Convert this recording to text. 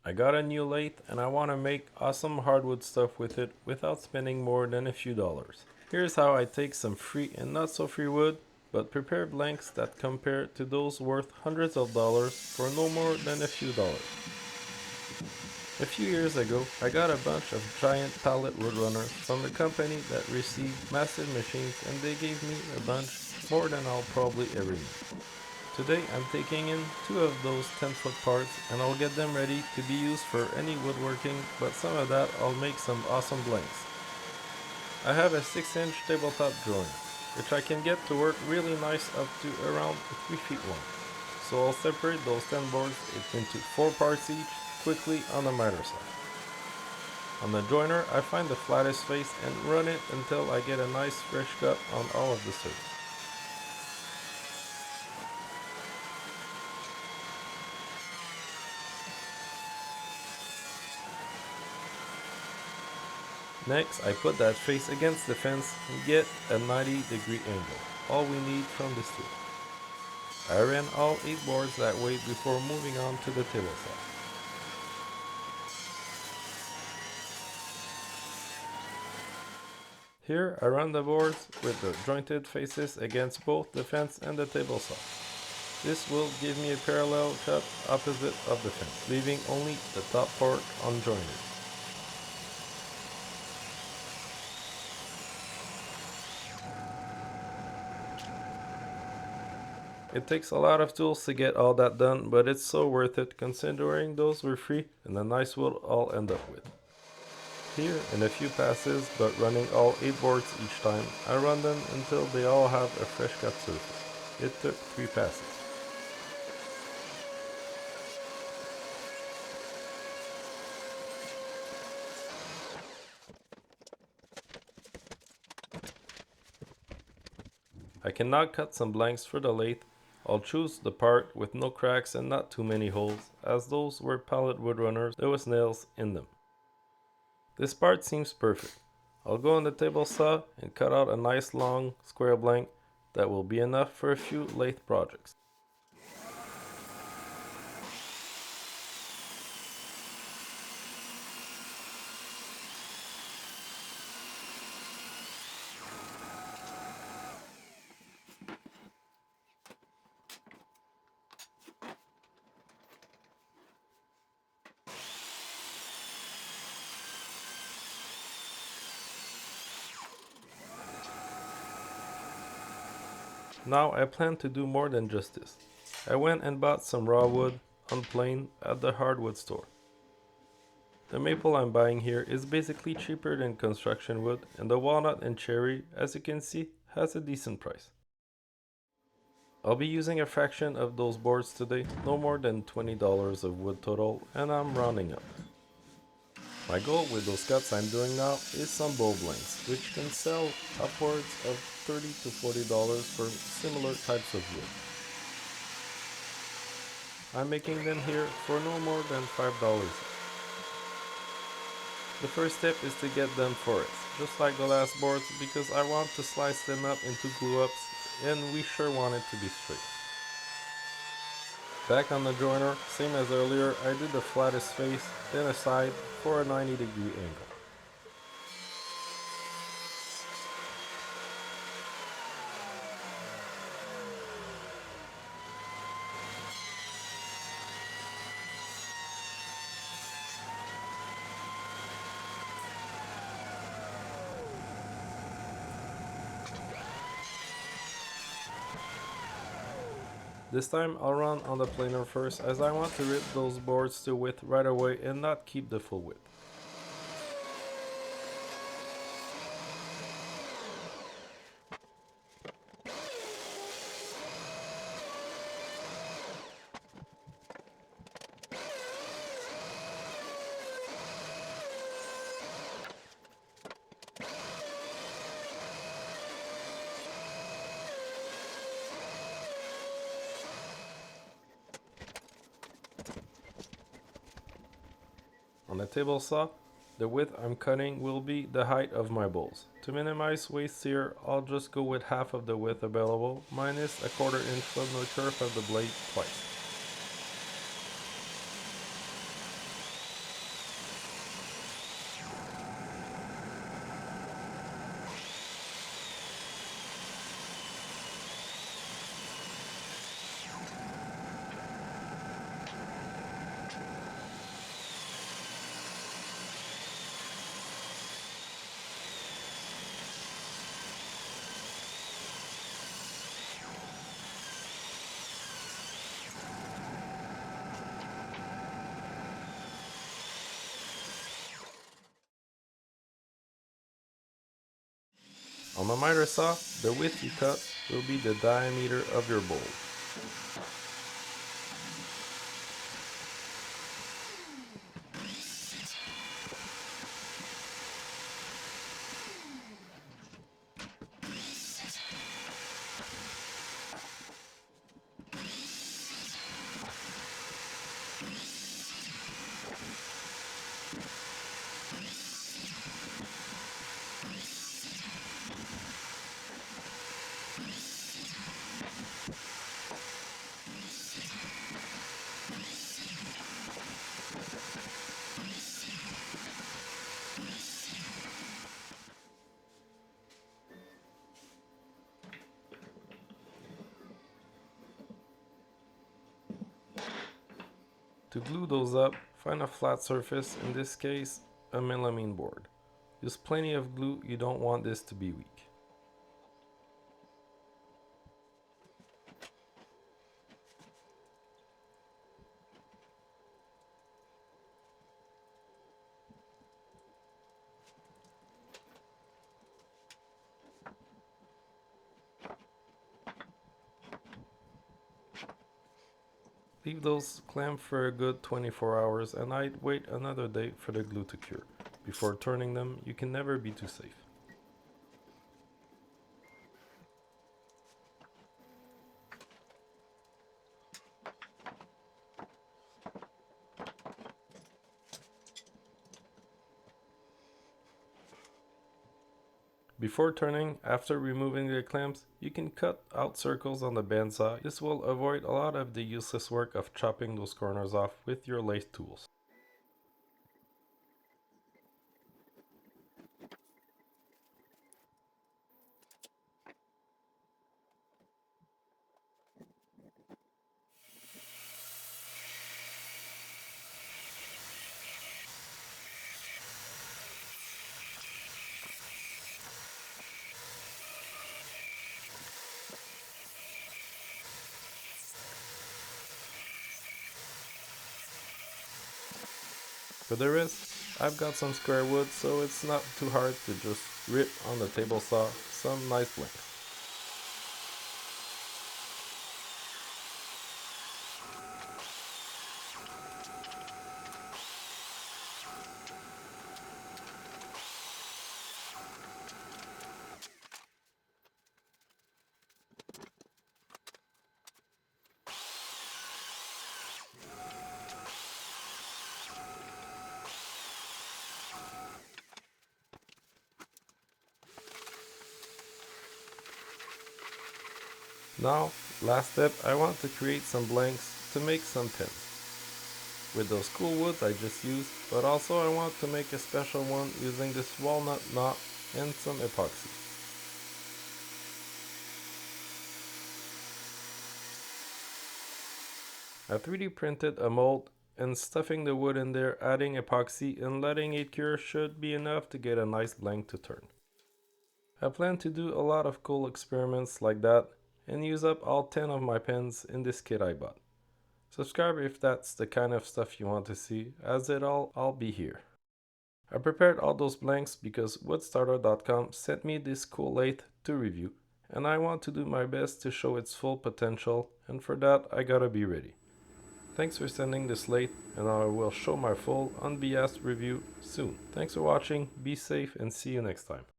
I got a new lathe and I want to make awesome hardwood stuff with it without spending more than a few dollars. Here's how I take some free and not so free wood, but prepare blanks that compare to those worth hundreds of dollars for no more than a few dollars. A few years ago, I got a bunch of giant pallet woodrunners from a company that received massive machines, and they gave me a bunch, more than I'll probably ever need. Today I'm taking in 2 of those 10-foot parts and I'll get them ready to be used for any woodworking, but some of that I'll make some awesome blanks. I have a 6-inch tabletop drawing, which I can get to work really nice up to around 3 feet long. So I'll separate those 10 boards into 4 parts each, quickly on the miter side. On the joiner, I find the flattest face and run it until I get a nice fresh cut on all of the surface. Next, I put that face against the fence and get a 90-degree angle, all we need from this tool. I ran all 8 boards that way before moving on to the table saw. Here I run the boards with the jointed faces against both the fence and the table saw. This will give me a parallel cut opposite of the fence, leaving only the top part unjointed. It takes a lot of tools to get all that done, but it's so worth it considering those were free and the nice wood I'll end up with. Here, in a few passes, but running all 8 boards each time, I run them until they all have a fresh cut surface. It took 3 passes. I can now cut some blanks for the lathe. I'll choose the part with no cracks and not too many holes, as those were pallet woodrunners, there was nails in them. This part seems perfect. I'll go on the table saw and cut out a nice long square blank that will be enough for a few lathe projects. Now I plan to do more than just this. I went and bought some raw wood on plane at the hardwood store. The maple I'm buying here is basically cheaper than construction wood, and the walnut and cherry, as you can see, has a decent price. I'll be using a fraction of those boards today, no more than $20 of wood total, and I'm rounding up. My goal with those cuts I'm doing now is some bowl blanks, which can sell upwards of $30 to $40 for similar types of wood. I'm making them here for no more than $5. The first step is to get them porous, just like the last boards, because I want to slice them up into glue-ups, and we sure want it to be straight. Back on the joiner, same as earlier, I did the flattest face, then a side for a 90-degree angle. This time I'll run on the planer first, as I want to rip those boards to width right away and not keep the full width. On the table saw, the width I'm cutting will be the height of my bowls. To minimize waste here, I'll just go with half of the width available, minus a 1/4 inch from the curve of the blade twice. On a miter saw, the width you cut will be the diameter of your bowl. To glue those up, find a flat surface, in this case, a melamine board. Use plenty of glue, you don't want this to be weak. Leave those clamped for a good 24 hours and I'd wait another day for the glue to cure. Before turning them, you can never be too safe. Before turning, after removing the clamps, you can cut out circles on the bandsaw. This will avoid a lot of the useless work of chopping those corners off with your lathe tools. For the rest, I've got some square wood, so it's not too hard to just rip on the table saw some nice length. Now, last step, I want to create some blanks to make some pins. With those cool woods I just used, but also I want to make a special one using this walnut knot and some epoxy. I 3D printed a mold and stuffing the wood in there, adding epoxy and letting it cure should be enough to get a nice blank to turn. I plan to do a lot of cool experiments like that and use up all 10 of my pins in this kit I bought. Subscribe if that's the kind of stuff you want to see, as I'll be here. I prepared all those blanks because woodstarter.com sent me this cool lathe to review, and I want to do my best to show its full potential, and for that I gotta be ready. Thanks for sending this lathe, and I will show my full unbiased review soon. Thanks for watching, be safe, and see you next time.